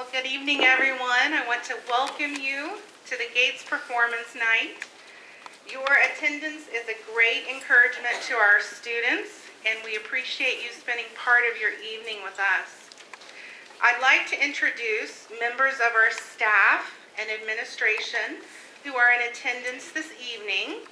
Well, good evening, everyone. I want to welcome you to the G.A.T.E.S Performance Night. Your attendance is a great encouragement to our students, and we appreciate you spending part of your evening with us. I'd like to introduce members of our staff and administration who are in attendance this evening.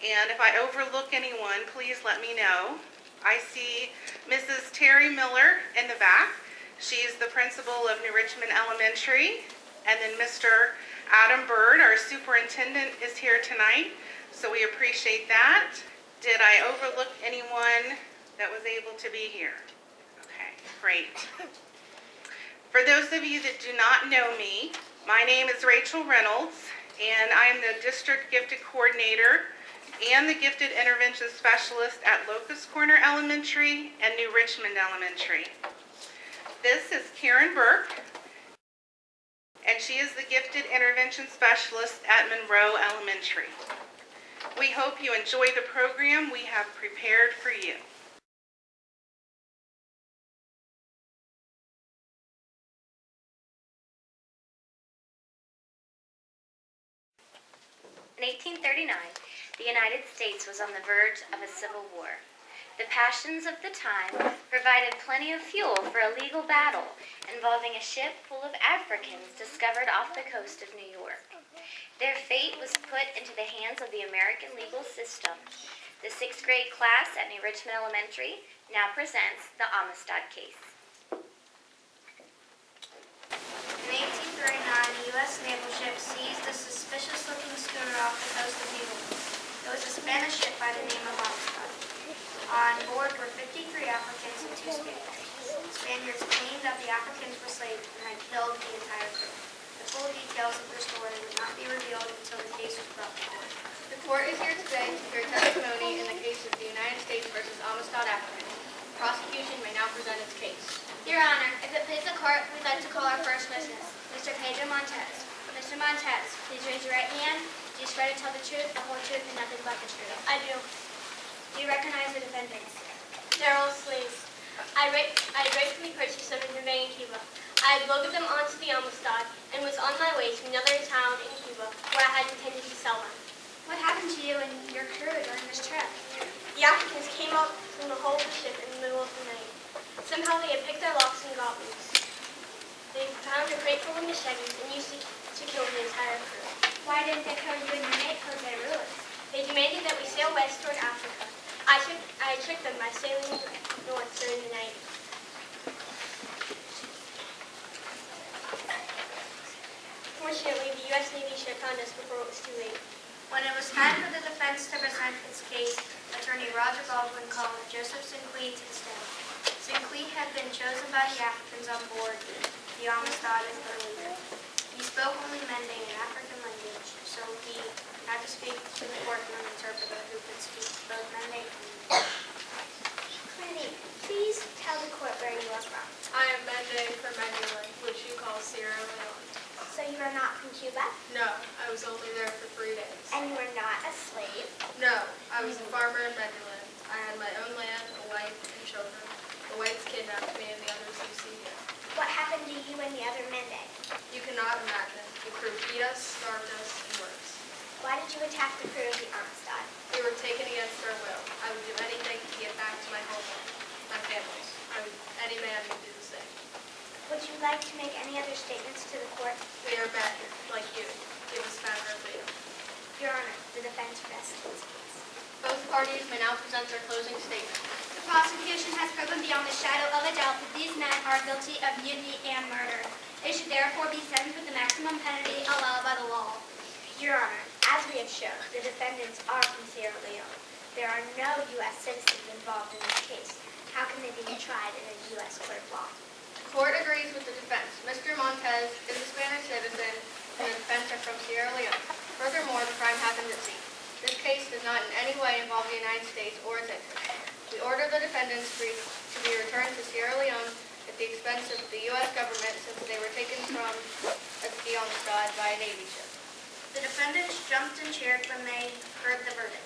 And if I overlook anyone, please let me know. I see Mrs. Terry Miller in the back. She is the principal of New Richmond Elementary. And then Mr. Adam Bird, our superintendent, is here tonight. So we appreciate that. Did I overlook anyone that was able to be here? Okay, great. For those of you that do not know me, my name is Rachel Reynolds, and I am the District Gifted Coordinator and the Gifted Intervention Specialist at Locust Corner Elementary and New Richmond Elementary. This is Karen Burke, and she is the Gifted Intervention Specialist at Monroe Elementary. We hope you enjoy the program we have prepared for you. In 1839, the United States was on the verge of a civil war. The passions of the time provided plenty of fuel for a legal battle involving a ship full of Africans discovered off the coast of New York. Their fate was put into the hands of the American legal system. The 6th grade class at New Richmond Elementary now presents the Amistad case. In 1839, a U.S. naval ship seized a suspicious-looking schooner off the coast of New York. It was a Spanish ship by the name of Amistad. On board were 53 Africans and 2 Spaniards. Spaniards claimed that the Africans were slaves and had killed the entire crew. The full details of their story would not be revealed until the case was brought to court. The court is here today to hear testimony in the case of the United States versus Amistad Africans. The prosecution may now present its case. Your Honor, if it please the court, we'd like to call our first witness, Mr. Pedro Montez. Mr. Montez, please raise your right hand. Do you swear to tell the truth, the whole truth, and nothing but the truth? I do. Do you recognize the defendants? They're all slaves. I rightfully purchased them in Havana, Cuba. I had loaded them onto the Amistad and was on my way to another town in Cuba where I had intended to sell them. What happened to you and your crew during this trip? The Africans came up from the hull of the ship in the middle of the night. Somehow they had picked their locks and got loose. They found a crate full of machetes and used it to kill the entire crew. Why didn't they kill you and your mate, Jose Ruiz? They demanded that we sail west toward Africa. I tricked them by sailing north during the night. Fortunately, the U.S. Navy ship found us before it was too late. When it was time for the defense to present its case, Attorney Roger Baldwin called Joseph Sinclair to the stand. Sinclair had been chosen by the Africans on board the Amistad as the leader. He spoke only Mende, an African language, so he had to speak to the court through an interpreter who could speak both Mende and English. Please tell the court where you are from. I am Mende from Manuel, which you call Sierra Leone. So you are not from Cuba? No, I was only there for 3 days. And you are not a slave? No, I was a farmer in Manuel. I had my own land, a wife, and children. The whites kidnapped me and the others you see here. What happened to you and the other Mende? You cannot imagine. The crew beat us, starved us, and worse. Why did you attack the crew of the Amistad? We were taken against our will. I would do anything to get back to my homeland, my families. Any man would do the same. Would you like to make any other statements to the court? We are back here, like you. Give us back our freedom. Your Honor, the defense rests its case. Both parties may now present their closing statement. The prosecution has proven beyond the shadow of a doubt that these men are guilty of mutiny and murder. They should therefore be sentenced with the maximum penalty allowed by the law. Your Honor, as we have shown, the defendants are from Sierra Leone. There are no U.S. citizens involved in this case. How can they be tried in a U.S. court of law? The court agrees with the defense. Mr. Montez is a Spanish citizen, and the defense are from Sierra Leone. Furthermore, the crime happened at sea. This case does not in any way involve the United States or its interests. We order the defendants to be returned to Sierra Leone at the expense of the U.S. government since they were taken from the Amistad by a Navy ship. The defendants jumped and cheered when they heard the verdict.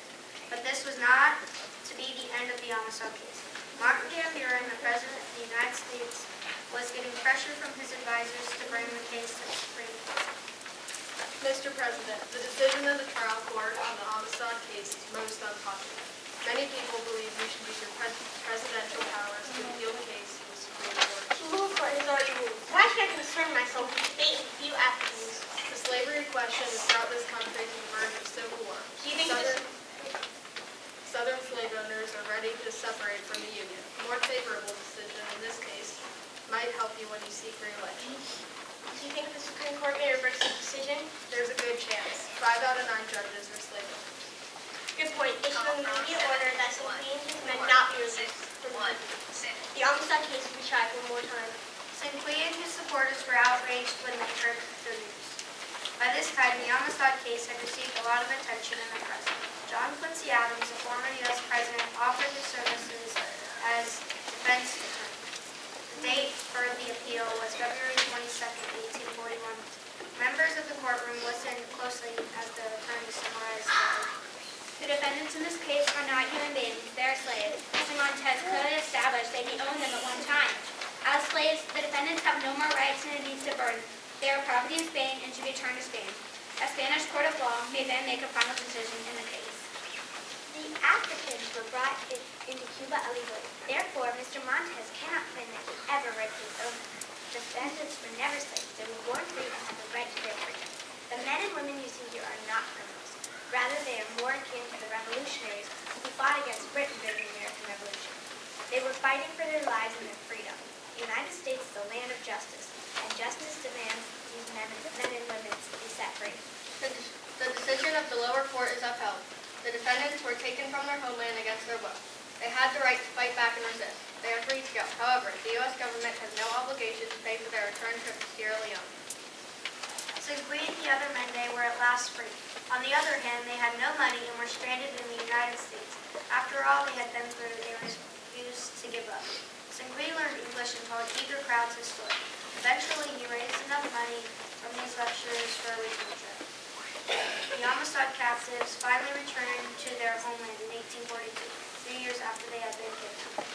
But this was not to be the end of the Amistad case. Martin Van Buren, the President of the United States, was getting pressure from his advisors to bring the case to the Supreme Court. Mr. President, the decision of the trial court on the Amistad case is most unpopular. Many people believe you should use your presidential powers to appeal the case to the Supreme Court. The rule court has already ruled. Why should I concern myself with debating with you afterwards? The slavery question has brought this country to the verge of civil war. Do you think Southern slave owners are ready to separate from the Union. A more favorable decision in this case might help you when you seek re-election. Do you think the Supreme Court may reverse the decision? There's a good chance. 5 out of 9 judges are slave owners. Good point. Issue an immediate order that St. Queen's men not be released. The Amistad case will be tried one more time. St. Queen and his supporters were outraged when they heard the news. By this time, the Amistad case had received a lot of attention in the press. John Quincy Adams, a former U.S. president, offered his services as defense attorney. The date for the appeal was February 22, 1841. Members of the courtroom listened closely as the attorney summarized the argument. The defendants in this case are not human beings, they're slaves. Mr. Montez clearly established that he owned them at one time. As slaves, the defendants have no more rights and duties to burden. They are property in Spain and should be returned to Spain. A Spanish court of law may then make a final decision in the case. The Africans were brought into Cuba illegally. Therefore, Mr. Montez cannot claim that he ever raped his owner. Defendants were never slaves. They were born free and had the right to their freedom. The men and women you see here are not criminals. Rather, they are more akin to the revolutionaries who fought against Britain during the American Revolution. They were fighting for their lives and their freedom. The United States is a land of justice, and justice demands these men and women to be set free. The decision of the lower court is upheld. The defendants were taken from their homeland against their will. They had the right to fight back and resist. They are free to go. However, the U.S. government has no obligation to pay for their return trip to Sierra Leone. St. Queen and the other men they were at last free. On the other hand, they had no money and were stranded in the United States. After all they had been through, they refused to give up. St. Queen learned English and told eager crowds his story. Eventually, he raised enough money from these lectures for a return trip. The Amistad captives finally returned to their homeland in 1842, 3 years after they had been kidnapped.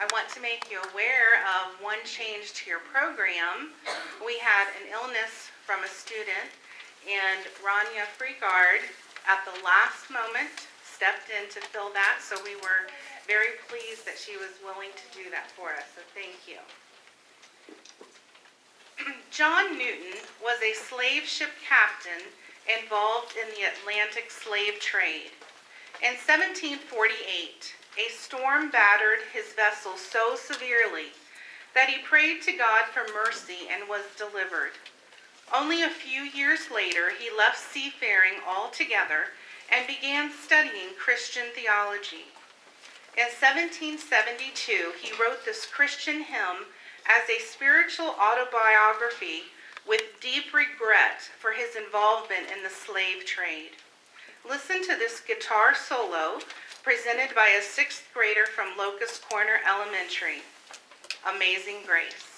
I want to make you aware of one change to your program. We had an illness from a student, and Rania Freegard, at the last moment, stepped in to fill that, so we were very pleased that she was willing to do that for us, so thank you. John Newton was a slave ship captain involved in the Atlantic slave trade. In 1748, a storm battered his vessel so severely that he prayed to God for mercy and was delivered. Only a few years later, he left seafaring altogether and began studying Christian theology. In 1772, he wrote this Christian hymn as a spiritual autobiography with deep regret for his involvement in the slave trade. Listen to this guitar solo presented by a 6th grader from Locust Corner Elementary, Amazing Grace.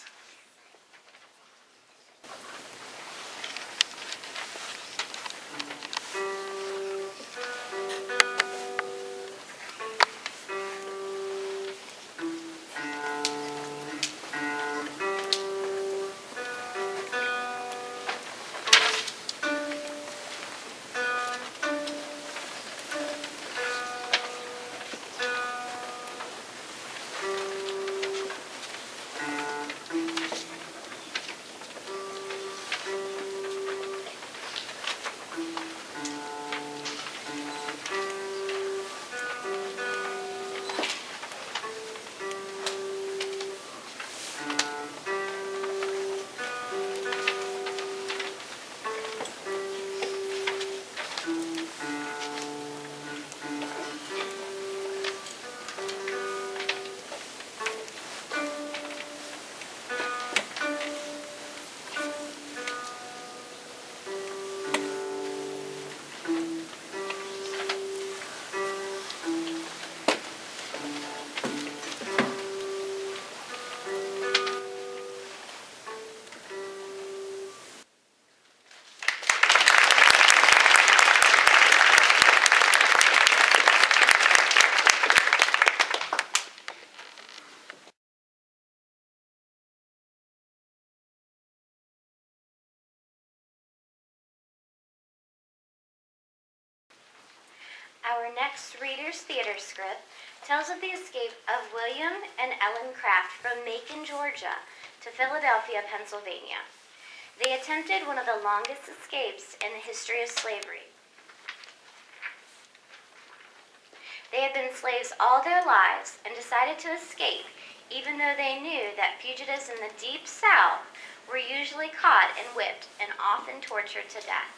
next Reader's Theater script tells of the escape of William and Ellen Craft from Macon, Georgia to Philadelphia, Pennsylvania. They attempted one of the longest escapes in the history of slavery. They had been slaves all their lives and decided to escape, even though they knew that fugitives in the Deep South were usually caught and whipped and often tortured to death.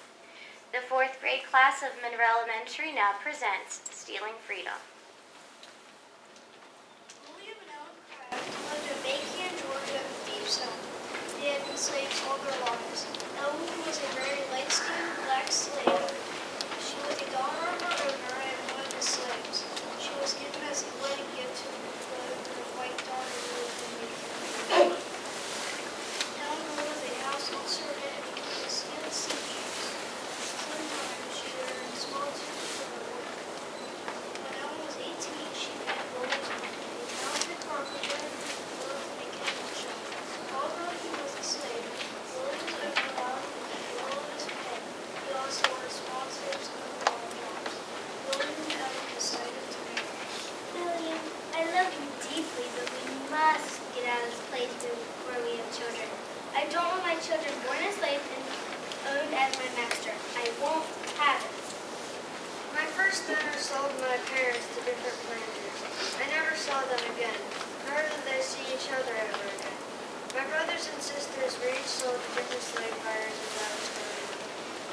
The 4th grade class of Monroe Elementary now presents Stealing Freedom. William and Ellen Craft lived in Macon, Georgia, in the Deep South. They had been slaves all their lives. Ellen was a very light-skinned black slave. She was a daughter of her owner and one of his slaves. She was given as a wedding gift to her white daughter who lived in Macon. Ellen was a household servant and was a skilled seamstress. Sometimes she earned small tips for her work. When Ellen was 18, she met William, a talented carpenter who worked in a chemical shop. Although he was a slave, William's owner allowed him to do all of his pay. He also worked small tips and other jobs. William and Ellen decided to marry. William, I love you deeply, but we must get out of this place where we have children. I don't want my children born as slaves and owned as my master. I won't have it. My first owner sold my parents to different planters. I never saw them again, nor did they see each other ever again. My brothers and sisters were each sold to different slave buyers as I was growing up.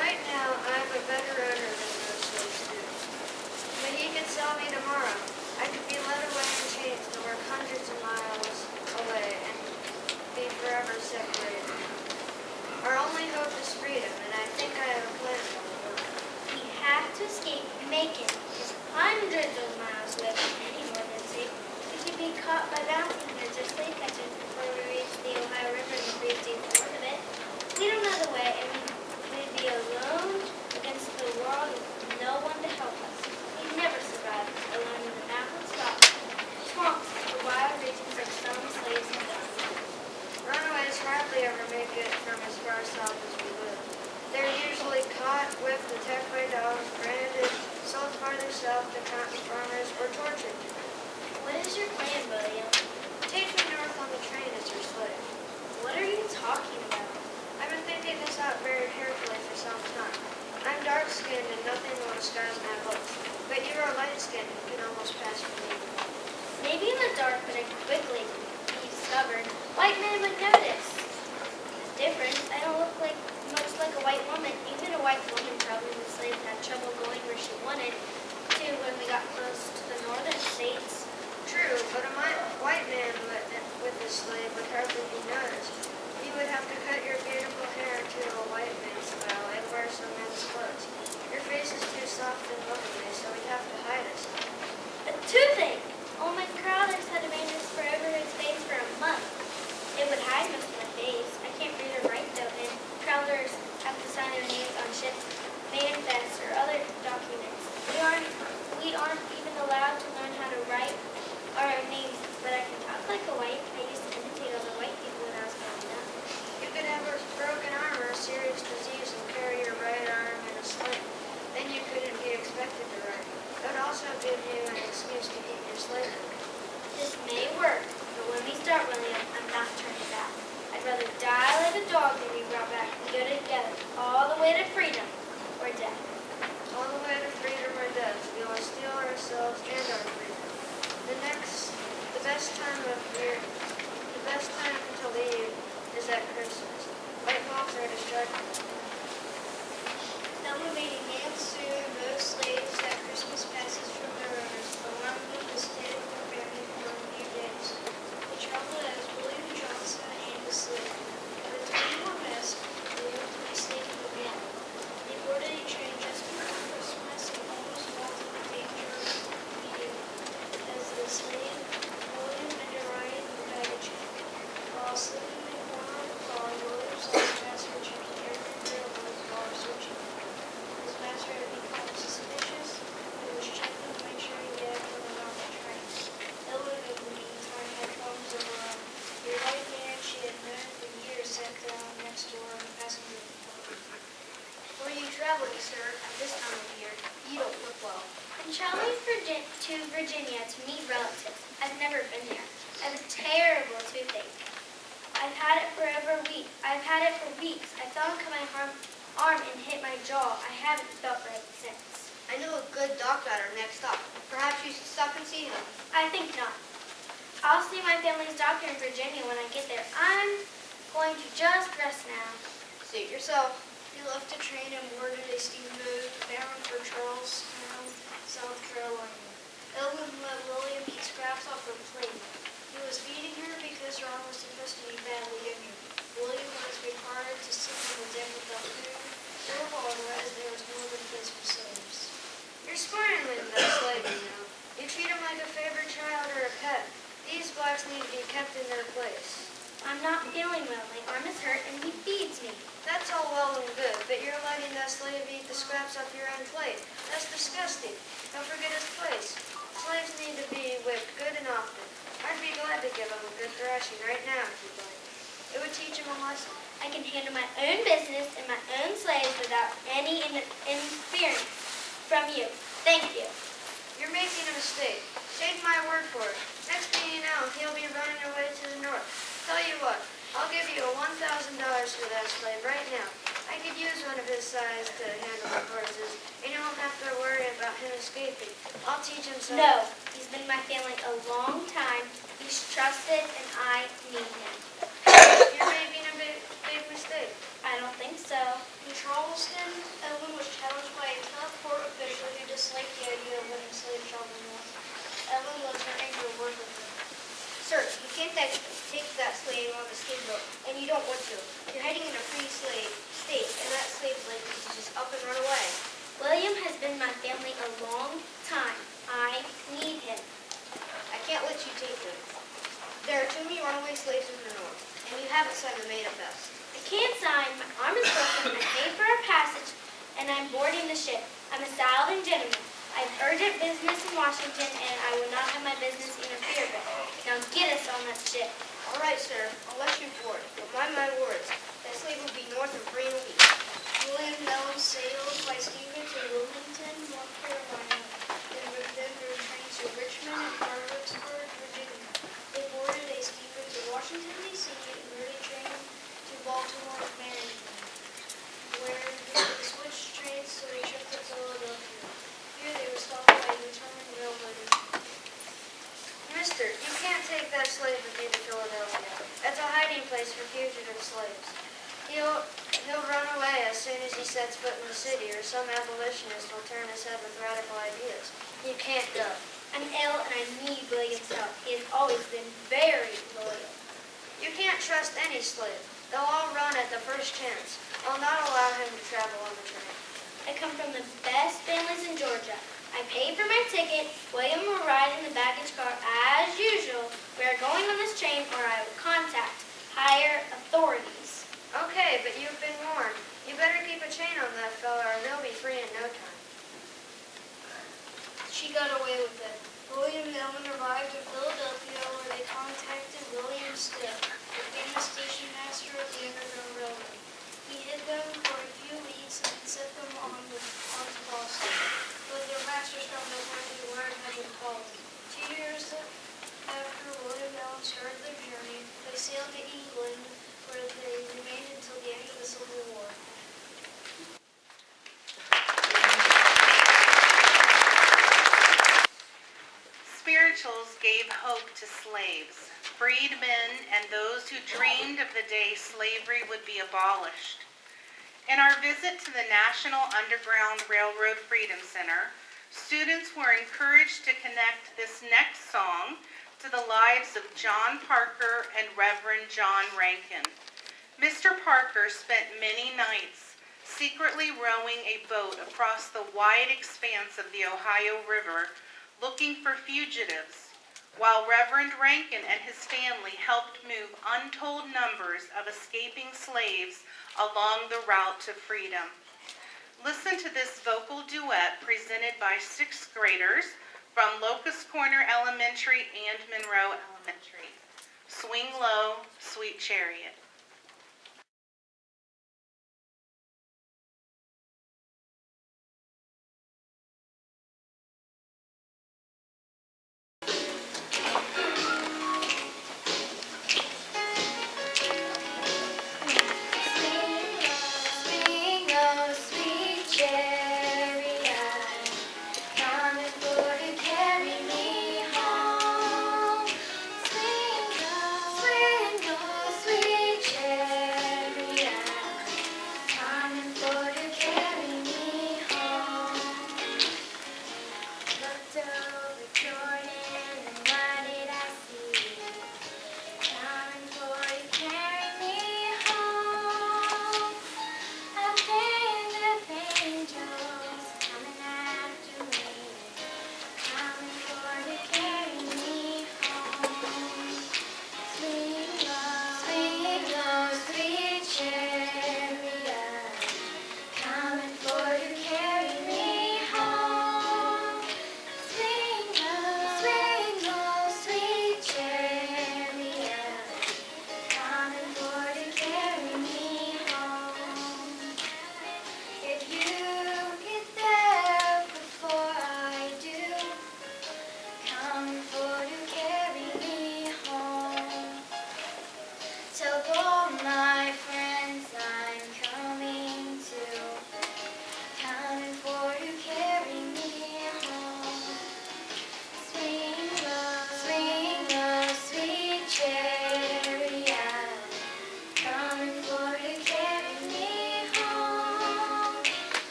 Right now, I'm a better owner than those slaves do. But he could sell me tomorrow. I could be led away in chains to work hundreds of miles away and be forever separated. Our only hope is freedom, and I think I have a plan for it. We have to escape Macon. It's hundreds of miles away from any northern state. We could be caught by bounty hunters or slave catchers before we reach the Ohio River and the free states north of it. We don't know the way, and we'd be alone against the world with no one to help us. We'd never survive alone in the mountains, swamps, or wild regions like some slaves have done. Runaways hardly ever make it from as far south as we live. They're usually caught, whipped, attacked by dogs, branded, sold farther south to cotton farmers, or tortured. What is your plan, William? Take me north on the train as your slave. What are you talking about? I've been thinking this out very carefully for some time. I'm dark-skinned and nothing will disguise my looks, but you are light-skinned and can almost pass for me. Maybe in the dark, but I quickly be discovered. White men would notice the difference. I don't look much like a white woman. Even a white woman probably was slave and had trouble going where she wanted to when we got close to the northern states. True, but a white man with a slave would hardly be noticed. You would have to cut your beautiful hair to a white man's style and wear some men's clothes. Your face is too soft and lovely, so we'd have to hide us. Two things. Oh, my Crowthers had a mantis for over his face for a month. It would hide most of my face. I can't read or write though, and Crowthers have to sign their names on ships, manifests, or other documents. We aren't even allowed to learn how to write our own names, but I can talk like a white. I used to imitate other white people when I was growing up. You could have a broken arm or a serious disease and carry your right arm in a sling. Then you couldn't be expected to write. It would also give you an excuse to keep your slavery. This may work, but when we start, William, I'm not turning back. I'd rather die like a dog than be brought back and go together all the way to freedom or death. All the way to freedom or death, we will steal ourselves and our freedom. The best time to leave is at Christmas. White folks are distracted. Elevating hands soon, most slaves have Christmas passes from their owners, allowing them to stay with their family for a few days. The traveled as William Johnson and his slave. The three were missed, they hoped to be safe again. They boarded a train just before Christmas and almost fell to the danger of being as the slave, William and Orion were baggage. While sitting in the corner of the car, William saw the master checking every railroad while searching. His master had become suspicious and was checking to make sure he had everyone on the train. Ellen, in the meantime, had thumbs of her own. A white man she had known for years sat down next to her in the passenger compartment. Where are you traveling, sir, at this time of year? You don't look well. I'm traveling Virginia to meet relatives. I've never been there. I have a terrible toothache. I've had it for weeks. I fell and cut my arm and hit my jaw. I haven't felt right since. I know a good doc at our next stop. Perhaps you should stop and see him. I think not. I'll see my family's doctor in Virginia when I get there. I'm going to just rest now. Suit yourself. He left to train and boarded a steamboat bound for Charlestown, South Carolina. Elvin let William eat scraps off her plate. He was feeding her because her arm was supposed to be badly injured. William was required to sit on the deck without food or water as there was no other place for slaves. You're smarter than that slave, you know. You treat him like a favorite child or a pet. These blacks need to be kept in their place. I'm not feeling well. My arm is hurt and he feeds me. That's all well and good, but you're letting that slave eat the scraps off your own plate. That's disgusting. Don't forget his place. Slaves need to be whipped good and often. I'd be glad to give him a good thrashing right now if you'd like. It would teach him a lesson. I can handle my own business and my own slaves without any interference from you. Thank you. You're making a mistake. Take my word for it. Next thing you know, he'll be running away to the north. Tell you what, I'll give you $1,000 for that slave right now. I could use one of his size to handle the horses, and you won't have to worry about him escaping. I'll teach him some. No, he's been in my family a long time. He's trusted and I need him. You're making a big mistake. I don't think so. In Charleston, Elvin was challenged by a tough court official who disliked the idea of letting slaves travel north. Elvin was threatening to work with him. Sir, you can't take that slave on the steamboat, and you don't want to. You're heading in a free slave state, and that slave is likely to just up and run away. William has been in my family a long time. I need him. I can't let you take them. There are too many runaway slaves in the north, and you haven't signed the manifest. I can't sign. My arm is broken. I paid for our passage, and I'm boarding the ship. I'm a styled and gentleman. I have urgent business in Washington, and I will not have my business interfered with. Now get us on that ship. All right, sir. I'll let you board, but mind my words. That slave will be north in 3 weeks. William Mellon sailed by steamer to Wilmington, North Carolina, then returned to Richmond and Harrisburg, Virginia. They boarded a steamer to Washington, D.C., and early train to Baltimore, Maryland, where they switched trains to a trip to Philadelphia. Here they were stopped by a returning railroad. Mister, you can't take that slave with you to Philadelphia. That's a hiding place for fugitive slaves. He'll run away as soon as he sets foot in the city, or some abolitionist will turn his head with radical ideas. You can't go. I'm ill, and I need William's help. He has always been very loyal. You can't trust any slave. They'll all run at the first chance. I'll not allow him to travel on the train. I come from the best families in Georgia. I paid for my ticket. William will ride in the baggage car as usual. We are going on this train, or I will contact higher authorities. Okay, but you've been warned. You better keep a chain on that fella, or he'll be free in no time. She got away with it. William and Ellen arrived in Philadelphia, where they contacted William Stiff, the famous station master of the Underground Railroad. He hid them for a few weeks and set them on to Boston, but their masters found no time to learn how to call. 2 years after William and Ellen started their journey, they sailed to England, where they remained until the end of the Civil War. Spirituals gave hope to slaves, freedmen, and those who dreamed of the day slavery would be abolished. In our visit to the National Underground Railroad Freedom Center, students were encouraged to connect this next song to the lives of John Parker and Reverend John Rankin. Mr. Parker spent many nights secretly rowing a boat across the wide expanse of the Ohio River looking for fugitives, while Reverend Rankin and his family helped move untold numbers of escaping slaves along the route to freedom. Listen to this vocal duet presented by 6th graders from Locust Corner Elementary and Monroe Elementary. Swing Low, Sweet Chariot.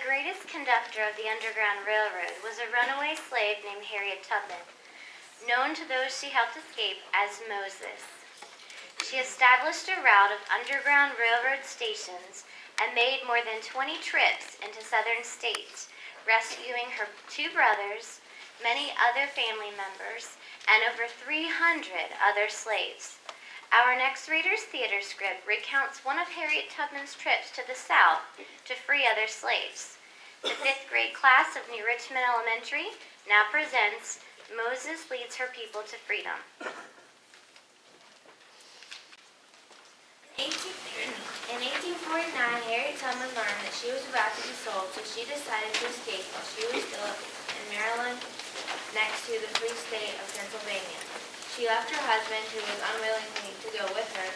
greatest conductor of the Underground Railroad was a runaway slave named Harriet Tubman, known to those she helped escape as Moses. She established a route of Underground Railroad stations and made more than 20 trips into southern states, rescuing her 2 brothers, many other family members, and over 300 other slaves. Our next Reader's Theater script recounts one of Harriet Tubman's trips to the South to free other slaves. The 5th grade class of New Richmond Elementary now presents Moses Leads Her People to Freedom. In 1849, Harriet Tubman learned that she was about to be sold, so she decided to escape while she was still in Maryland, next to the free state of Pennsylvania. She left her husband, who was unwilling to go with her,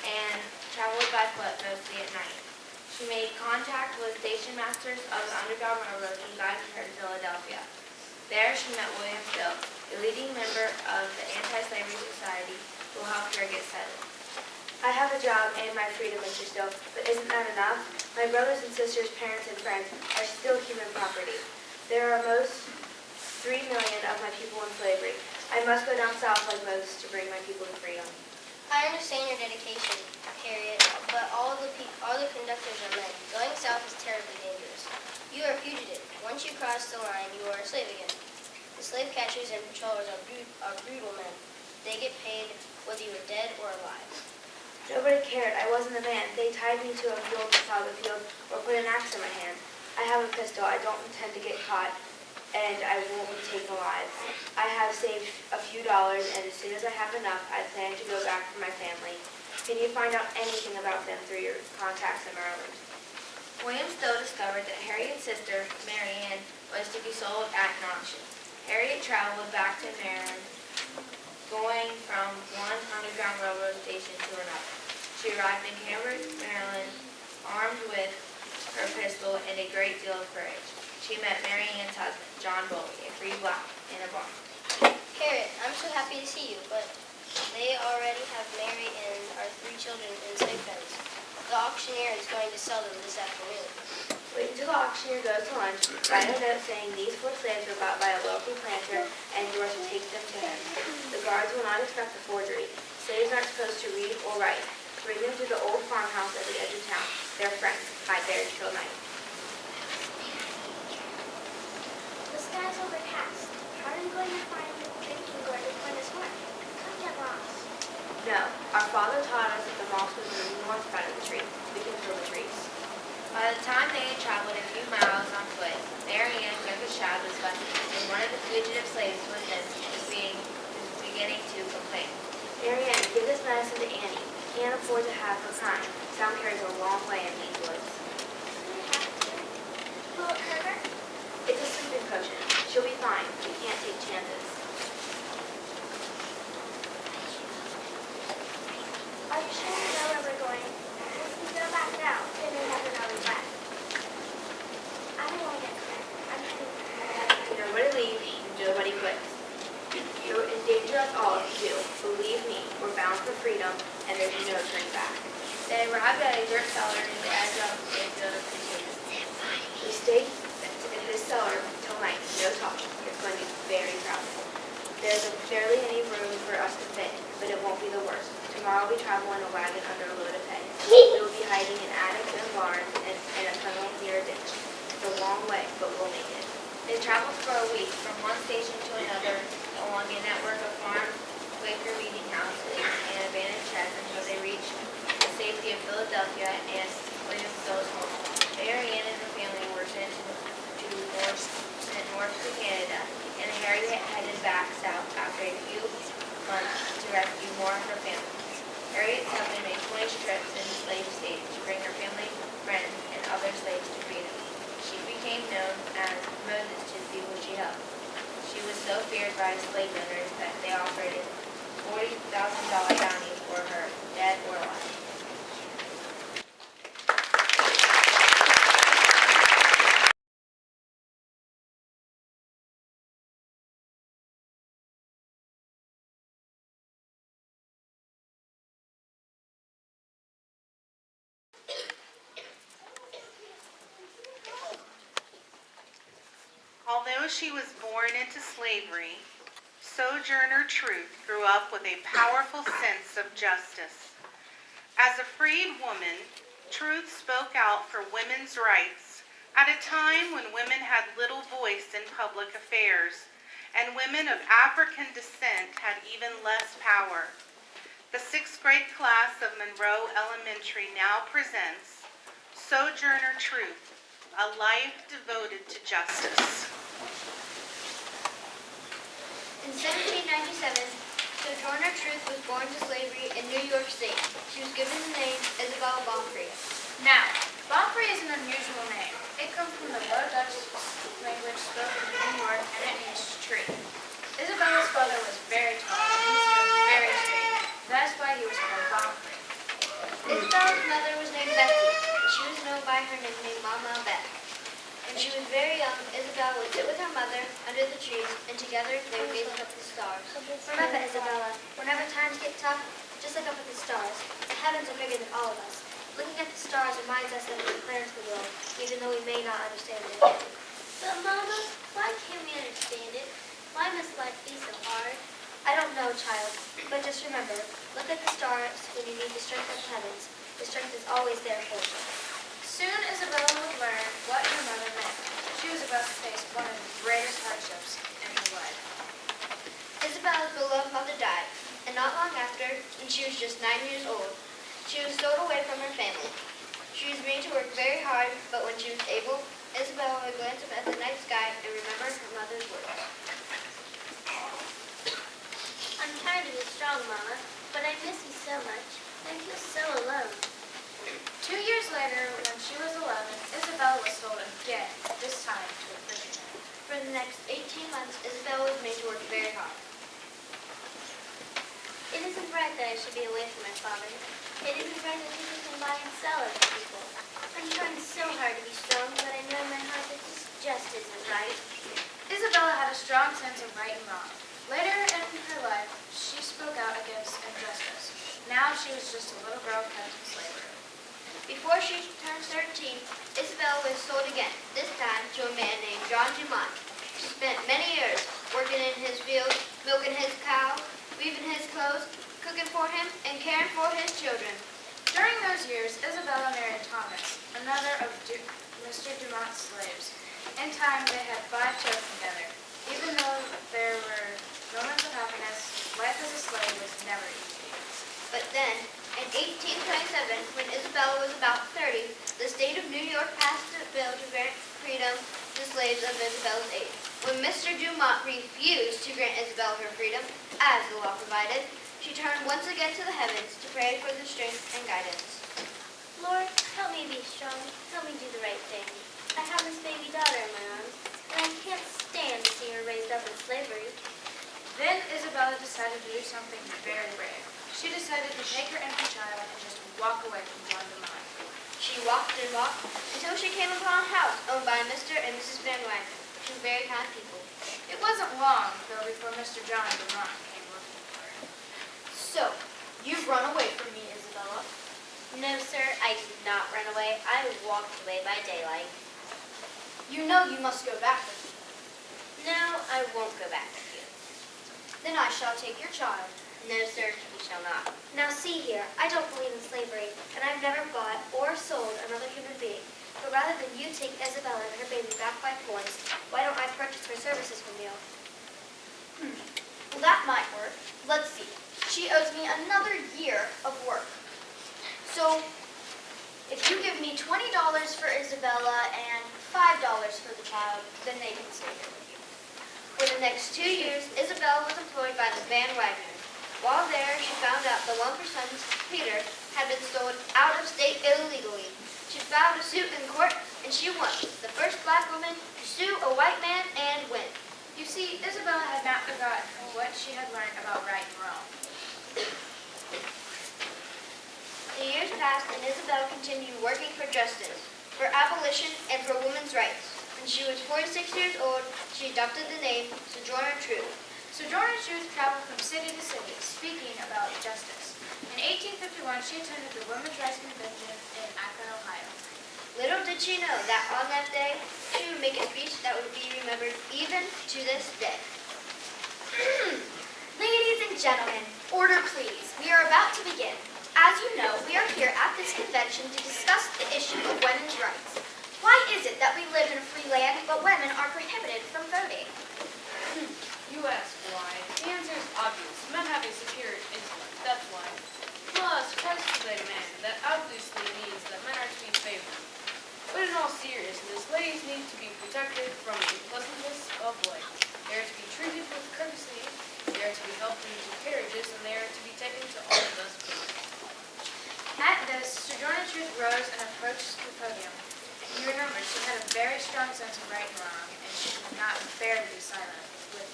and traveled by foot mostly at night. She made contact with station masters of the Underground Railroad and guided her to Philadelphia. There she met William Stokes, a leading member of the Anti-Slavery Society, who helped her get settled. I have a job and my freedom, Mr. Stokes, but isn't that enough? My brothers and sisters, parents, and friends are still human property. There are almost 3 million of my people in slavery. I must go down south like Moses to bring my people to freedom. I understand your dedication, Harriet, but all the conductors are men. Going south is terribly dangerous. You are a fugitive. Once you cross the line, you are a slave again. The slave catchers and patrollers are brutal men. They get paid whether you are dead or alive. Nobody cared. I wasn't a man. They tied me to a mule to plow the field or put an axe in my hand. I have a pistol. I don't intend to get caught, and I won't be taken alive. I have saved a few dollars, and as soon as I have enough, I plan to go back for my family. Can you find out anything about them through your contacts in Maryland? William Stowe discovered that Harriet's sister, Mary Ann, was to be sold at an auction. Harriet traveled back to Maryland, going from one Underground Railroad station to another. She arrived in Cambridge, Maryland, armed with her pistol and a great deal of courage. She met Mary Ann's husband, John Bowley, a free black, in a barn. Harriet, I'm so happy to see you, but they already have Mary and our 3 children in slave pens. The auctioneer is going to sell them this afternoon. Wait until the auctioneer goes to lunch. Write a note saying these 4 slaves were bought by a local planter and you are to take them to him. The guards will not expect a forgery. Slaves aren't supposed to read or write. Bring them to the old farmhouse at the edge of town. They're friends. Hide there until night. The sky's overcast. How are you going to find the drinking gourd when it's warm? Come get lost. No, our father taught us that the moss was in the north side of the tree. We can feel the trees. By the time they had traveled a few miles on foot, Mary Ann's youngest child was busted, and one of the fugitive slaves was beginning to complain. Mary Ann, give this medicine to Annie. Can't afford to have her crying. Sound carries a long way in these woods. Will it hurt her? It's a sleeping potion. She'll be fine. We can't take chances. Are you sure you know where we're going? If we go back now, then we never know we left. I don't want to get hurt. I'm heading there. Nobody leaves, nobody quits. You'll endanger us all if you do. Believe me, we're bound for freedom, and there's no turning back. They arrived at a dirt cellar near the edge of a field of potatoes. We stayed in this cellar till night. No talking. It's going to be very crowded. There's barely any room for us to fit, but it won't be the worst. Tomorrow we travel in a wagon under a load of hay. We will be hiding in attics and barns and in a tunnel near a ditch. It's a long way, but we'll make it. They traveled for a week from one station to another along a network of farms, Quaker meeting houses, and abandoned sheds until they reached the safety of Philadelphia and William Stowe's home. Mary Ann and her family were sent north to Canada, and Harriet headed back south after a few months to rescue more of her family. Harriet Tubman made 20 trips into slave states to bring her family, friends, and other slaves to freedom. She became known as Moses to the people she helped. She was so feared by slave owners that they offered a $40,000 bounty for her, dead or alive. she was born into slavery, Sojourner Truth grew up with a powerful sense of justice. As a freed woman, Truth spoke out for women's rights at a time when women had little voice in public affairs, and women of African descent had even less power. The 6th grade class of Monroe Elementary now presents Sojourner Truth, a life devoted to justice. In 1797, Sojourner Truth was born to slavery in New York State. She was given the name Isabella Bonfrey. Now, Bonfrey is an unusual name. It comes from the Low Dutch language spoken in New York, and it means tree. Isabella's father was very tall and he stood very straight. That's why he was called Bonfrey. Isabella's mother was named Betsy. She was known by her nickname Mama Beth. When she was very young, Isabella would sit with her mother under the trees, and together they would gaze up at the stars. Remember, Isabella, whenever times get tough, just look up at the stars. The heavens are bigger than all of us. Looking at the stars reminds us that we declare to the world, even though we may not understand it. But Mama, why can't we understand it? Why must life be so hard? I don't know, child, but just remember, look at the stars when you need the strength of the heavens. The strength is always there for you. Soon Isabella would learn what her mother meant. She was about to face one of the greatest hardships in her life. Isabella's beloved mother died, and not long after, when she was just 9 years old, she was stowed away from her family. She was made to work very hard, but when she was able, Isabella would glance up at the night sky and remember her mother's words. I'm tired of being strong, Mama, but I miss you so much. I feel so alone. 2 years later, when she was 11, Isabella was sold again, this time to a prisoner. For the next 18 months, Isabella was made to work very hard. It isn't right that I should be away from my father. It isn't right that people can buy and sell other people. I'm trying so hard to be strong, but I know in my heart that this just isn't right. Isabella had a strong sense of right and wrong. Later in her life, she spoke out against injustice. Now she was just a little girl kept in slavery. Before she turned 13, Isabella was sold again, this time to a man named John Dumont. She spent many years working in his fields, milking his cow, weaving his clothes, cooking for him, and caring for his children. During those years, Isabella married Thomas, another of Mr. Dumont's slaves. In time, they had 5 children together. Even though there were moments of happiness, life as a slave was never easy. But then, in 1827, when Isabella was about 30, the state of New York passed a bill to grant freedom to slaves of Isabella's age. When Mr. Dumont refused to grant Isabella her freedom, as the law provided, she turned once again to the heavens to pray for the strength and guidance. Lord, help me be strong. Help me do the right thing. I have this baby daughter in my arms, and I can't stand to see her raised up in slavery. Then Isabella decided to do something very brave. She decided to take her infant child and just walk away from John Dumont. She walked and walked until she came upon a house owned by Mr. and Mrs. Van Wagner, two very kind people. It wasn't long, though, before Mr. John Dumont came looking for her. So, you've run away from me, Isabella. No, sir, I did not run away. I walked away by daylight. You know you must go back with me. No, I won't go back with you. Then I shall take your child. No, sir, you shall not. Now see here, I don't believe in slavery, and I've never bought or sold another human being. But rather than you take Isabella and her baby back by force, why don't I purchase her services from you? Well, that might work. Let's see. She owes me another year of work. So, if you give me $20 for Isabella and $5 for the child, then they can stay here with you. For the next 2 years, Isabella was employed by the Van Wagners. While there, she found out that one of her sons, Peter, had been stolen out of state illegally. She filed a suit in court, and she won. The first black woman to sue a white man and win. You see, Isabella had not forgotten what she had learned about right and wrong. The years passed, and Isabella continued working for justice, for abolition, and for women's rights. When she was 46 years old, she adopted the name Sojourner Truth. Sojourner Truth traveled from city to city, speaking about justice. In 1851, she attended the Women's Rights Convention in Akron, Ohio. Little did she know that on that day, she would make a speech that would be remembered even to this day? Ladies and gentlemen, order please. We are about to begin. As you know, we are here at this convention to discuss the issue of women's rights. Why is it that we live in a free land, but women are prohibited from voting? You ask why. The answer is obvious. Men have a superior intellect, that's why. Plus, Christ is a man. That obviously means that men are to be favored. But in all seriousness, ladies need to be protected from the pleasantness of life. They are to be treated with courtesy, they are to be helped into carriages, and they are to be taken to all the best places. At this, Sojourner Truth rose and approached the podium. You remember, she had a very strong sense of right and wrong, and she could not bear to be silent when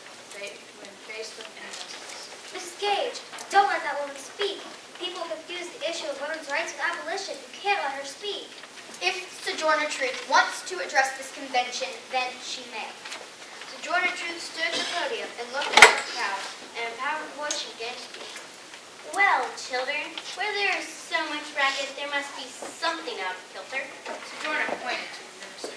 faced with injustice. Mrs. Gage, don't let that woman speak. People confuse the issue of women's rights with abolition. You can't let her speak. If Sojourner Truth wants to address this convention, then she may. Sojourner Truth stood at the podium and looked at the crowd, and in a powerful voice she began to speak. Well, children, where there is so much racket, there must be something out of kilter. Sojourner pointed to the minister.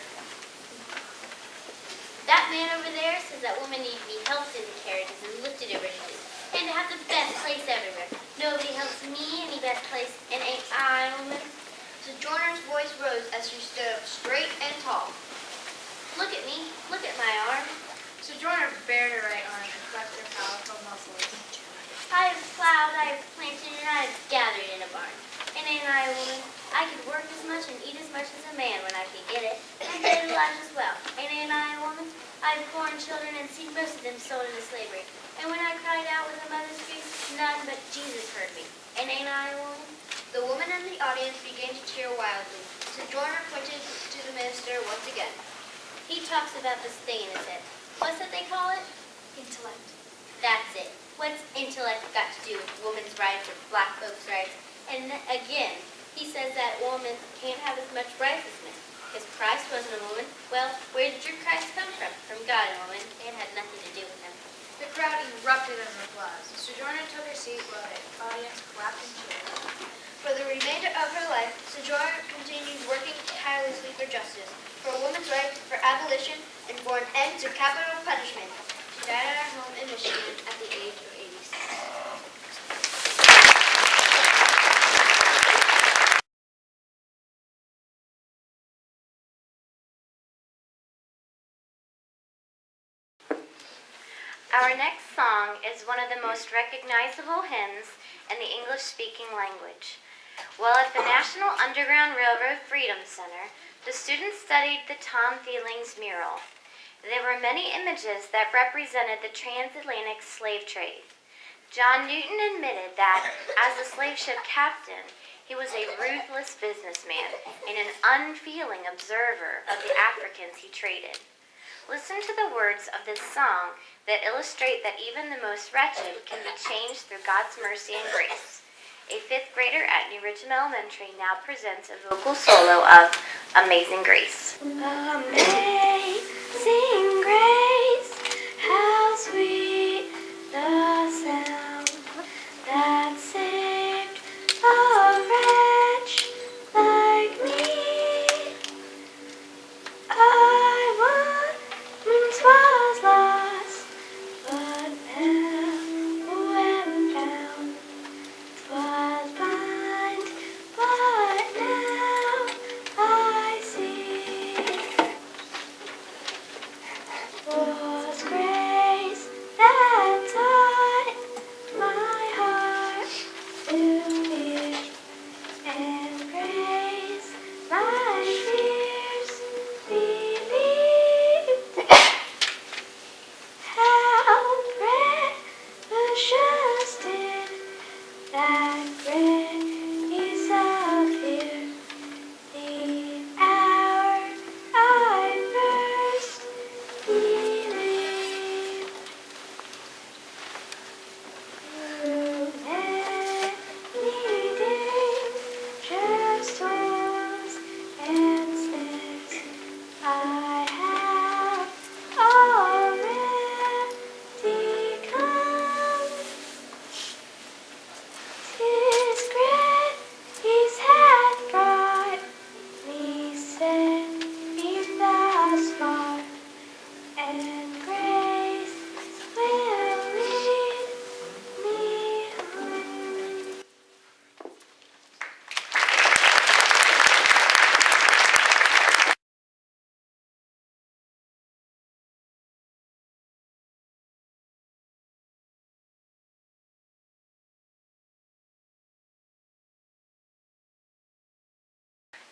That man over there says that women need to be helped in the carriages and lifted over to and to have the best place everywhere. Nobody helps me any best place, and ain't I, woman? Sojourner's voice rose as she stood up straight and tall. Look at me. Look at my arm. Sojourner bared her right arm and flexed her powerful muscles. I have plowed, I have planted, and I have gathered in a barn. And ain't I a woman? I could work as much and eat as much as a man when I could get it, and stay alive as well. And ain't I a woman? I have born children and seen most of them sold into slavery. And when I cried out with a mother's grief, none but Jesus heard me. And ain't I a woman? The women in the audience began to cheer wildly. Sojourner pointed to the minister once again. He talks about this thing in his head. What's that they call it? Intellect. That's it. What's intellect got to do with women's rights or black folks' rights? And again, he says that women can't have as much rights as men. Because Christ wasn't a woman. Well, where did your Christ come from? From God, woman. It had nothing to do with him. The crowd erupted in applause. Sojourner took her seat while the audience clapped and cheered. For the remainder of her life, Sojourner continued working tirelessly for justice, for women's rights, for abolition, and for an end to capital punishment. She died at her home in Michigan at the age of 86. Our next song is one of the most recognizable hymns in the English-speaking language. While at the National Underground Railroad Freedom Center, the students studied the Tom Feelings mural. There were many images that represented the transatlantic slave trade. John Newton admitted that, as a slave ship captain, he was a ruthless businessman and an unfeeling observer of the Africans he traded. Listen to the words of this song that illustrate that even the most wretched can be changed through God's mercy and grace. A fifth grader at New Richmond Elementary now presents a vocal solo of Amazing Grace. Amazing grace, how sweet the sound that saved a wretch like me. I once was lost, but now am found. 'Twas blind, but now I see. For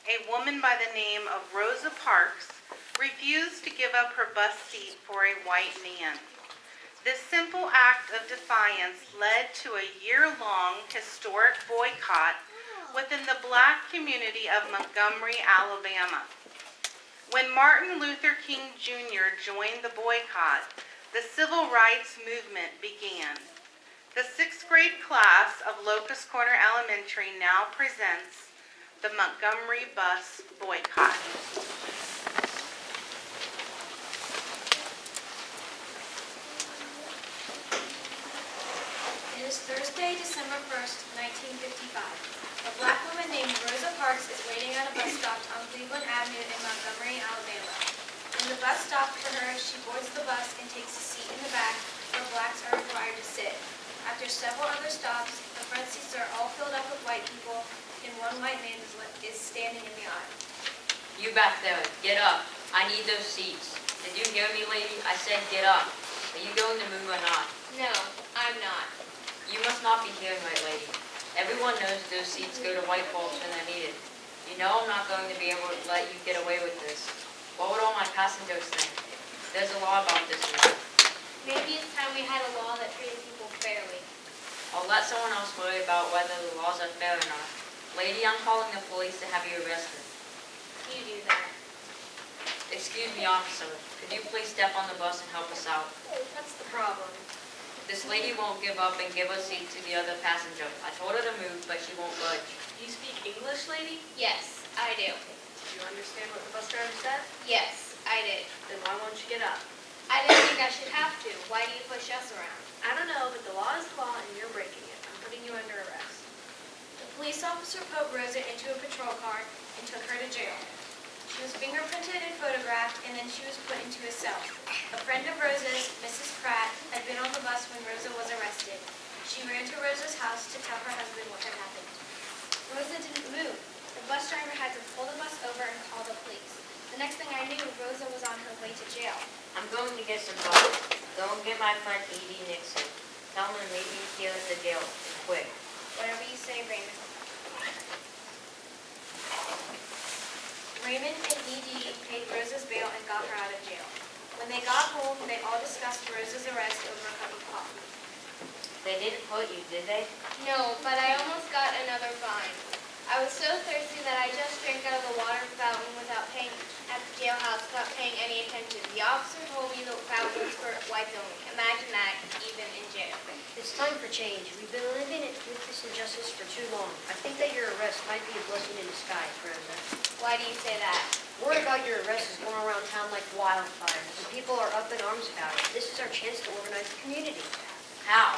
a woman by the name of Rosa Parks refused to give up her bus seat for a white man. This simple act of defiance led to a year-long historic boycott within the Black community of Montgomery, Alabama. When Martin Luther King Jr. joined the boycott, the civil rights movement began. The 6th grade class of Locust Corner Elementary now presents the Montgomery Bus Boycott. It is Thursday, December 1st, 1955. A black woman named Rosa Parks is waiting at a bus stop on Cleveland Avenue in Montgomery, Alabama. When the bus stops for her, she boards the bus and takes a seat in the back where blacks are required to sit. After several other stops, the front seats are all filled up with white people, and one white man is standing in the aisle. You back there, get up. I need those seats. Did you hear me, lady? I said get up. Are you going to move or not? No, I'm not. You must not be hearing right, lady. Everyone knows those seats go to white folks when they're needed. You know I'm not going to be able to let you get away with this. What would all my passengers think? There's a law about this now. Maybe it's time we had a law that treated people fairly. I'll let someone else worry about whether the laws are fair or not. Lady, I'm calling the police to have you arrested. You do that. Excuse me, officer. Could you please step on the bus and help us out? What's the problem? This lady won't give up and give a seat to the other passenger. I told her to move, but she won't budge. You speak English, lady? Yes, I do. Do you understand what the bus driver said? Yes, I did. Then why won't you get up? I didn't think I should have to. Why do you push us around? I don't know, but the law is the law and you're breaking it. I'm putting you under arrest. The police officer put Rosa into a patrol car and took her to jail. She was fingerprinted and photographed, and then she was put into a cell. A friend of Rosa's, Mrs. Pratt, had been on the bus when Rosa was arrested. She ran to Rosa's house to tell her husband what had happened. Rosa didn't move. The bus driver had to pull the bus over and call the police. The next thing I knew, Rosa was on her way to jail. I'm going to get some buses. Go and get my friend Edie Nixon. Tell him to meet me here at the jail, and quick. Whatever you say, Raymond. Raymond and Edie paid Rosa's bail and got her out of jail. When they got home, they all discussed Rosa's arrest over a cup of coffee. They didn't hurt you, did they? No, but I almost got another fine. I was so thirsty that I just drank out of the water fountain without paying at the jailhouse without paying any attention. The officer told me the fountain was for whites only. Imagine that, even in jail. It's time for change. We've been living with this injustice for too long. I think that your arrest might be a blessing in disguise, Rosa. Why do you say that? Word about your arrest is going around town like wildfire, and people are up in arms about it. This is our chance to organize the community. How?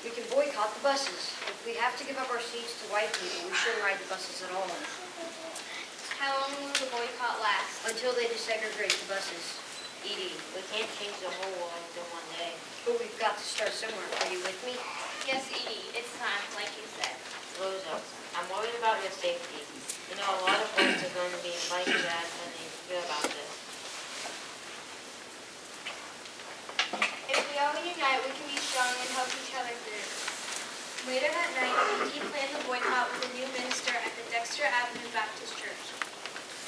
We can boycott the buses. If we have to give up our seats to white people, we shouldn't ride the buses at all. How long will the boycott last? Until they desegregate the buses. Edie, we can't change the whole world in one day. But we've got to start somewhere. Are you with me? Yes, Edie, it's time, like you said. Rosa, I'm worried about your safety. You know, a lot of folks are going to be in bike bad when they hear about this. If we all unite, we can be strong and help each other through. Later that night, Edie planned the boycott with a new minister at the Dexter Avenue Baptist Church.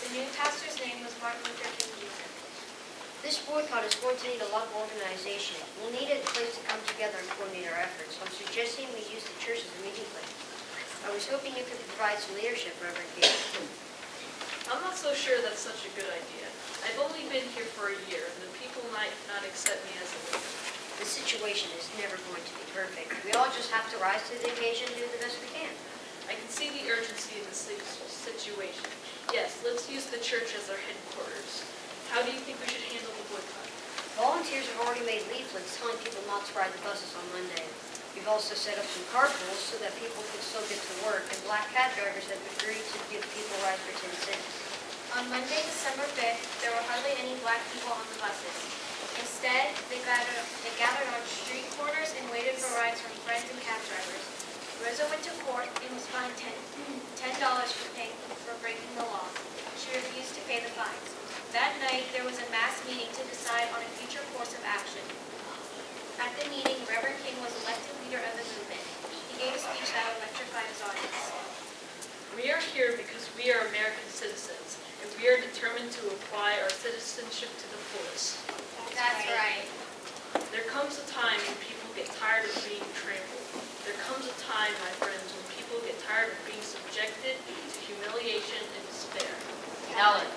The new pastor's name was Martin Luther King Jr. This boycott is going to need a lot of organization. We'll need a place to come together and coordinate our efforts. I'm suggesting we use the church as a meeting place. I was hoping you could provide some leadership, Reverend King. I'm not so sure that's such a good idea. I've only been here for a year, and the people might not accept me as a leader. The situation is never going to be perfect. We all just have to rise to the occasion and do the best we can. I can see the urgency in this situation. Yes, let's use the church as our headquarters. How do you think we should handle the boycott? Volunteers have already made leaflets telling people not to ride the buses on Monday. We've also set up some carpools so that people can still get to work, and black cab drivers have agreed to give people rides for 10 cents. On Monday, December 5th, there were hardly any black people on the buses. Instead, they gathered on street corners and waited for rides from friends and cab drivers. Rosa went to court and was fined $10 for breaking the law. She refused to pay the fines. That night, there was a mass meeting to decide on a future course of action. At the meeting, Reverend King was elected leader of the movement. He gave a speech that electrified his audience. We are here because we are American citizens, and we are determined to apply our citizenship to the fullest. That's right. There comes a time when people get tired of being trampled. There comes a time, my friends, when people get tired of being subjected to humiliation and despair. Helen.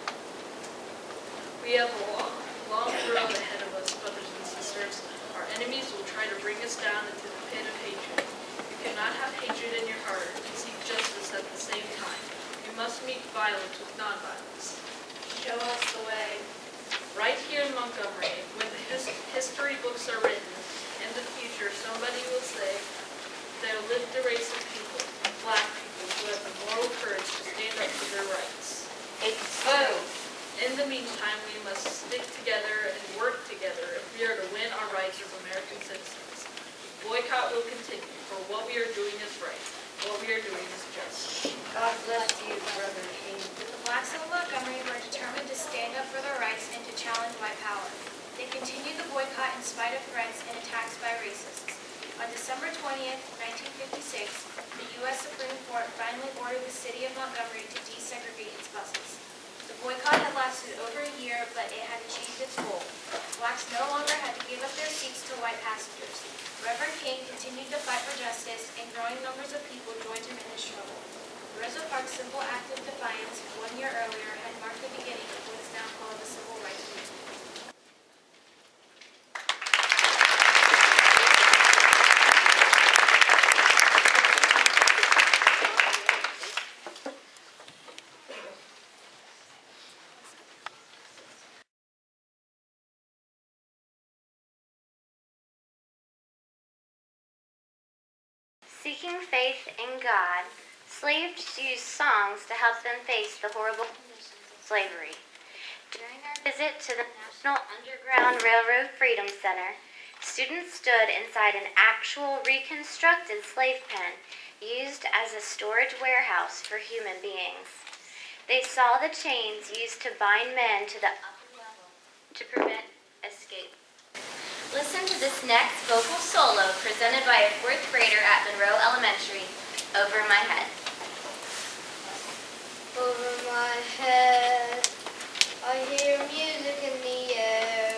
We have a long road ahead of us, brothers and sisters. Our enemies will try to bring us down into the pit of hatred. You cannot have hatred in your heart and seek justice at the same time. You must meet violence with nonviolence. Show us the way. Right here in Montgomery, when the history books are written, in the future somebody will say, there lived a race of people, black people, who had the moral courage to stand up for their rights. In the meantime, we must stick together and work together if we are to win our rights as American citizens. The boycott will continue, for what we are doing is right. What we are doing is just. God bless you, Brother King. The blacks of Montgomery were determined to stand up for their rights and to challenge white power. They continued the boycott in spite of threats and attacks by racists. On December 20th, 1956, the U.S. Supreme Court finally ordered the city of Montgomery to desegregate its buses. The boycott had lasted over a year, but it had achieved its goal. Blacks no longer had to give up their seats to white passengers. Reverend King continued to fight for justice, and growing numbers of people joined him in his struggle. Rosa Parks' simple act of defiance 1 year earlier had marked the beginning of what is now called the Civil Rights Movement. Seeking faith in God, slaves used songs to help them face the horrible conditions of slavery. During our visit to the National Underground Railroad Freedom Center, students stood inside an actual reconstructed slave pen used as a storage warehouse for human beings. They saw the chains used to bind men to the upper level to prevent escape. Listen to this next vocal solo presented by a 4th grader at Monroe Elementary, Over My Head. Over my head, I hear music in the air.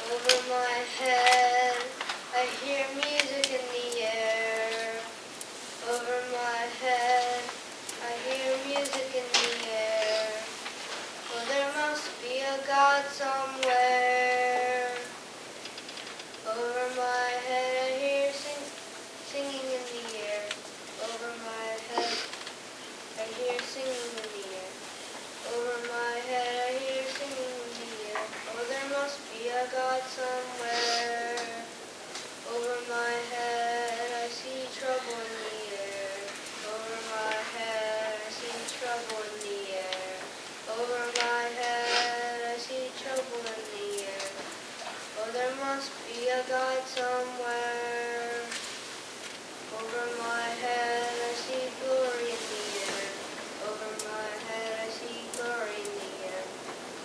Over my head, I hear music in the air. Over my head, I hear music in the air. Oh, there must be a God somewhere. Over my head, I hear singing in the air. Over my head, I hear singing in the air. Over my head, I hear singing in the air. Oh, there must be a God somewhere. Over my head, I see trouble in the air. Over my head, I see trouble in the air. Over my head, I see trouble in the air. Oh, there must be a God somewhere. Over my head, I see glory in the air. Over my head, I see glory in the air.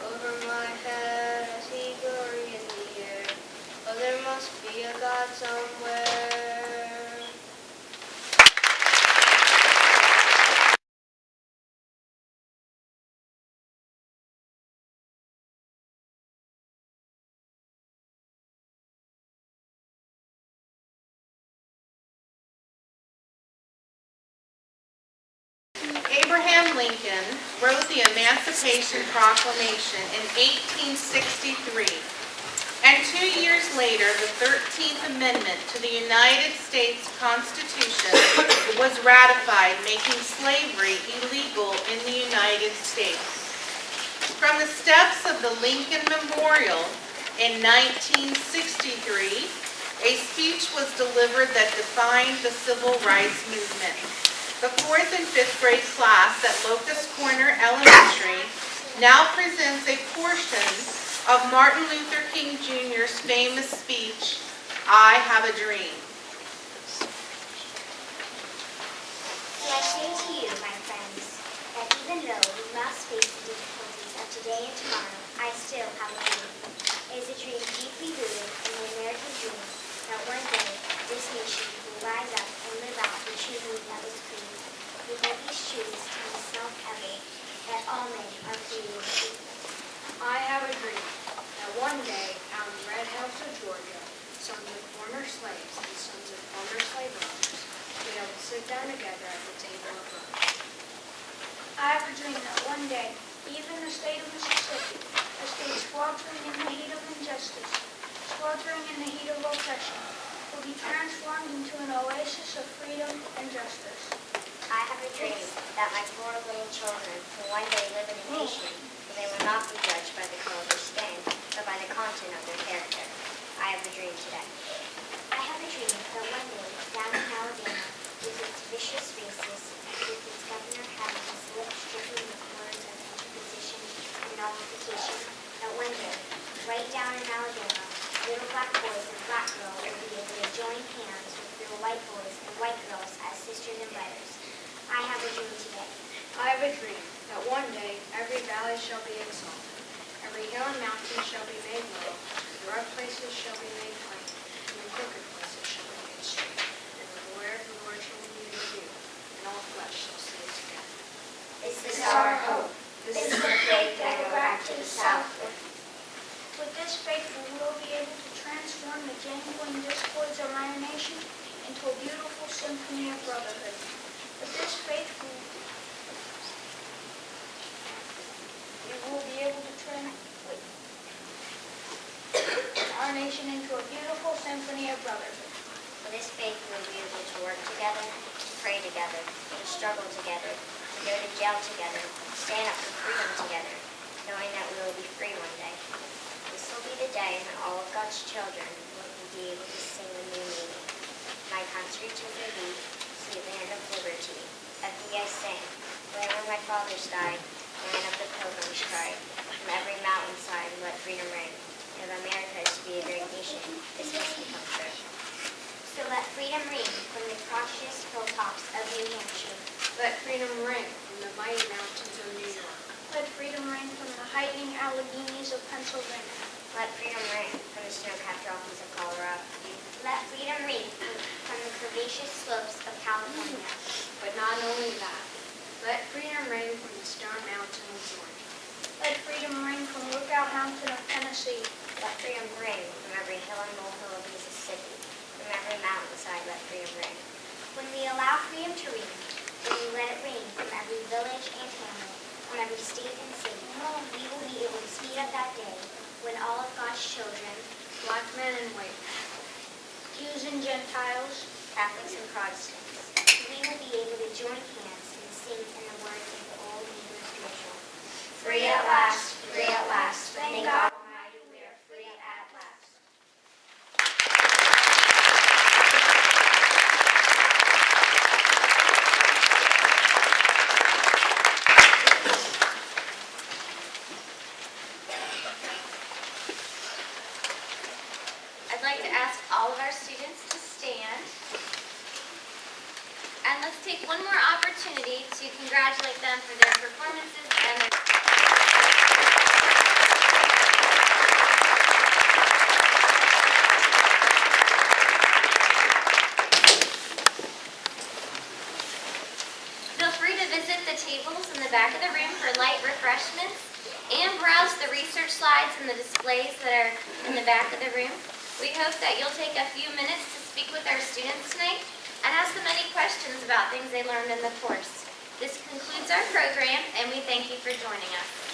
Over my head, I see glory in the air. Oh, there must be a God somewhere. Abraham Lincoln wrote the Emancipation Proclamation in 1863, and 2 years later, the 13th Amendment to the United States Constitution was ratified, making slavery illegal in the United States. From the steps of the Lincoln Memorial in 1963, a speech was delivered that defined the civil rights movement. The 4th and 5th grade class at Locust Corner Elementary now presents a portion of Martin Luther King Jr.'s famous speech, I Have a Dream. So I say to you, my friends, that even though we must face the difficulties of today and tomorrow, I still have a dream. It is a dream deeply rooted in the American dream that one day this nation will rise up and live out the true meaning of its creed. We hold these truths to be self-evident all men are created equal. I have a dream that one day out in the red hills of Georgia, sons of former slaves and sons of former slave owners will be able to sit down together at the table of brotherhood. I have a dream that one day, even the state of Mississippi, a state sweltering in the heat of injustice, sweltering in the heat of oppression, will be transformed into an oasis of freedom and justice. I have a dream that my 4 little children will one day live in a nation where they will not be judged by the color of their skin, but by the content of their character. I have a dream today. I have a dream that one day, down in Alabama, with its vicious racists, with its governor having his lips dripping with words of interposition and nullification, that one day, right down in Alabama, little black boys and black girls will be able to join hands with little white boys and white girls as sisters and brothers. I have a dream today. I have a dream that one day every valley shall be exalted, every hill and mountain shall be made low, the rough places shall be made plain, and the crooked places shall be made straight. And the glory of the Lord shall be revealed, and all flesh shall see it together. This is our hope. This is the faith that go back to the South. With this faith, we will be able to transform the jangling discords of our nation into a beautiful symphony of brotherhood. With this faith, we will be able to transform our nation into a beautiful symphony of brotherhood. With this faith, we will be able to work together, to pray together, to struggle together, to go to jail together, to stand up for freedom together, knowing that we will be free one day. This will be the day when all of God's children will be able to sing a new meaning. My country to thee, sweet land of liberty. Of thee I sing, where my fathers died, land of the pilgrims cried. From every mountainside let freedom ring. If America is to be a great nation, this must become true. So let freedom ring from the cautious hilltops of New Hampshire. Let freedom ring from the mighty mountains of New York. Let freedom ring from the heightening Alleghenies of Pennsylvania. Let freedom ring from the snow-capped Rockies of Colorado. Let freedom ring from the curvaceous slopes of California. But not only that, let freedom ring from the Stone Mountain of Georgia. Let freedom ring from Lookout Mountain of Tennessee. Let freedom ring from every hill and molehill of Mississippi. From every mountainside let freedom ring. When we allow freedom to ring, when we let it ring from every village and hamlet, from every state and city, we will be able to speed up that day when all of God's children, Black men and white men, Jews and Gentiles, Catholics and Protestants, we will be able to join hands and sing in the words of the old Hebrew tradition. Free at last, free at last, thank God Almighty, we are free at last. I'd like to ask all of our students to stand. And let's take one more opportunity to congratulate them for their performances and their... Feel free to visit the tables in the back of the room for light refreshments and browse the research slides and the displays that are in the back of the room. We hope that you'll take a few minutes to speak with our students tonight and ask them any questions about things they learned in the course. This concludes our program, and we thank you for joining us.